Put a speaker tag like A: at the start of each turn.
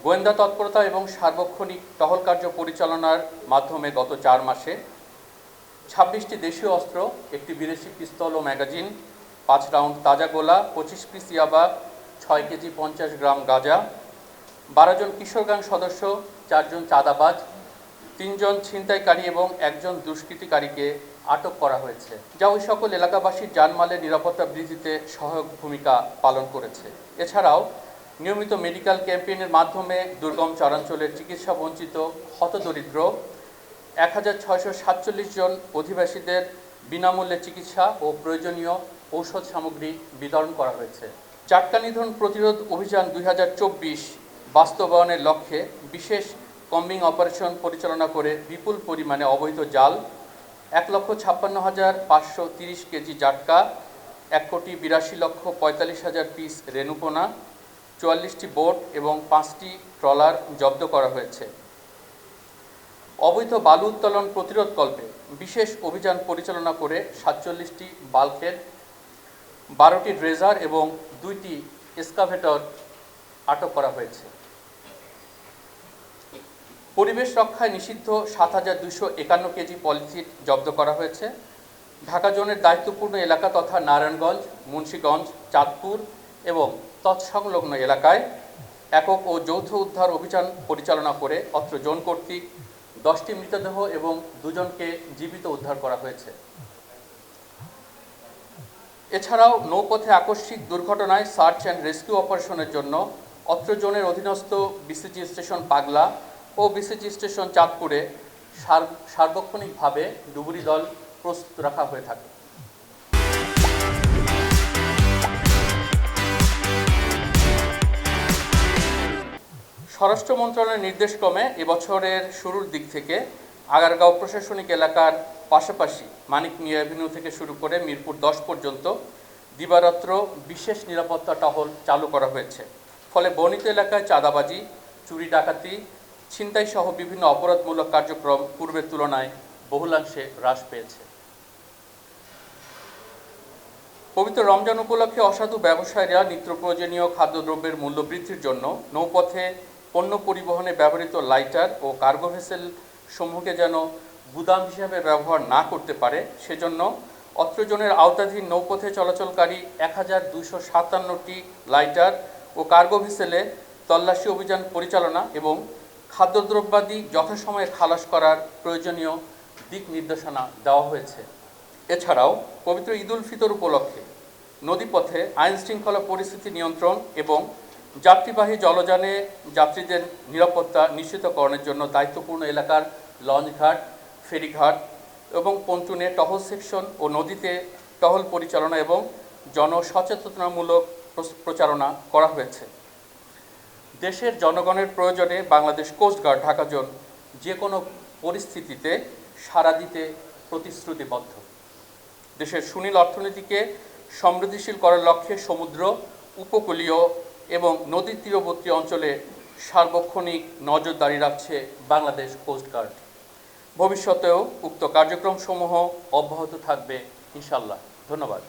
A: গোয়েন্দা তৎপরতা এবং সার্বক্ষণিক টহল কার্য পরিচালনার মাধ্যমে গত 4 মাসে 26টি দেশীয় অস্ত্র, একটি বিদেশি পিস্তল ও ম্যাগাজিন, 5 রাউন্ড তাজা গোলা, 25 পিস ইয়াবা, 6 কেজি 50 গ্রাম গাঁজা, 12 জন কিশোর গ্যাং সদস্য, 4 জন চাঁদাবাজ, 3 জন ছিনতাইকারী এবং 1 জন দুষ্কৃতিকারীকে আটক করা হয়েছে, যা ওই সকল এলাকাবাসীর জানমালের নিরাপত্তা বৃদ্ধিতে সহায়ক ভূমিকা পালন করেছে। এছাড়াও নিয়মিত মেডিকেল ক্যাম্পেইনের মাধ্যমে দুর্গম চরাঞ্চলের চিকিৎসা বঞ্চিত হতদরিদ্র 1647 জন অধিবাসীদের বিনামূল্যে চিকিৎসা ও প্রয়োজনীয় ঔষধ সামগ্রী বিতরণ করা হয়েছে। জাটকা নিধন প্রতিরোধ অভিযান 2024 বাস্তবায়নের লক্ষ্যে বিশেষ কম্বিং অপারেশন পরিচালনা করে বিপুল পরিমাণে অবৈধ জাল, 1,56,530 কেজি জাটকা, 1,82,45,000 পিস রেণুপোনা, 44টি বোট এবং 5টি ট্রলার জব্দ করা হয়েছে। অবৈধ বালু উত্তোলন প্রতিরোধকল্পে বিশেষ অভিযান পরিচালনা করে 47টি বাল্কহেড, 12টি ড্রেজার এবং 2টি এক্সকাভেটর আটক করা হয়েছে। পরিবেশ রক্ষায় নিষিদ্ধ 7,251 কেজি পলিথিন জব্দ করা হয়েছে। ঢাকা জোনের দায়িত্বপূর্ণ এলাকা তথা নারায়ণগঞ্জ, মুন্সিগঞ্জ, চাঁদপুর এবং তৎসংলগ্ন এলাকায় একক ও যৌথ উদ্ধার অভিযান পরিচালনা করে অত্র জোন কর্তৃক 10টি মৃতদেহ এবং 2 জনকে জীবিত উদ্ধার করা হয়েছে। এছাড়াও নৌপথে আকস্মিক দুর্ঘটনায় সার্চ অ্যান্ড রেস্কিউ অপারেশনের জন্য অত্র জোনের অধীনস্থ বিসিজি স্টেশন পাগলা ও বিসিজি স্টেশন চাঁদপুরে সার্বক্ষণিকভাবে ডুবুরি দল প্রস্তুত রাখা হয়ে থাকে। স্বরাষ্ট্র মন্ত্রণালয়ের নির্দেশক্রমে এবছরের শুরুর দিক থেকে আগারগাঁও প্রশাসনিক এলাকার পাশাপাশি মানিক মিয়া অ্যাভিনিউ থেকে শুরু করে মিরপুর 10 পর্যন্ত দিবারাত্র বিশেষ নিরাপত্তা টহল চালু করা হয়েছে। ফলে বর্ণিত এলাকায় চাঁদাবাজি, চুরি ডাকাতি, ছিনতাই সহ বিভিন্ন অপরাধমূলক কার্যক্রম পূর্বের তুলনায় বহুলাংশে হ্রাস পেয়েছে। পবিত্র রমজান উপলক্ষে অসাধু ব্যবসায়ীরা নিত্য প্রয়োজনীয় খাদ্যদ্রব্যের মূল্য বৃদ্ধির জন্য নৌপথে পণ্য পরিবহনে ব্যবহৃত লাইটার ও কার্গো ভেসেল সমূহকে যেন গুদাম হিসাবে ব্যবহার না করতে পারে, সেজন্য অত্র জোনের আওতাধীন নৌপথে চলাচলকারী 1257টি লাইটার ও কার্গো ভেসেলে তল্লাশি অভিযান পরিচালনা এবং খাদ্যদ্রব্যাদি যথাসময়ে খালাস করার প্রয়োজনীয় দিক নির্দেশনা দেওয়া হয়েছে। এছাড়াও পবিত্র ঈদ উল ফিতর উপলক্ষে নদীপথে আইন শৃঙ্খলা পরিস্থিতি নিয়ন্ত্রণ এবং যাত্রীবাহী জলযানে যাত্রীদের নিরাপত্তা নিশ্চিতকরণের জন্য দায়িত্বপূর্ণ এলাকার লঞ্চঘাট, ফেরিঘাট এবং পন্টুনে টহল সেকশন ও নদীতে টহল পরিচালনা এবং জনসচেতনতামূলক প্রচারণা করা হয়েছে। দেশের জনগণের প্রয়োজনে বাংলাদেশ কোস্টগার্ড ঢাকা জোন যে কোনো পরিস্থিতিতে সাড়া দিতে প্রতিশ্রুতিবদ্ধ। দেশের সুনীল অর্থনীতিকে সমৃদ্ধিশীল করার লক্ষ্যে সমুদ্র, উপকূলীয় এবং নদীর তীরবর্তী অঞ্চলে সার্বক্ষণিক নজরদারি রাখছে বাংলাদেশ কোস্টগার্ড। ভবিষ্যতেও উক্ত কার্যক্রমসমূহ অব্যাহত থাকবে ইনশাআল্লাহ। ধন্যবাদ।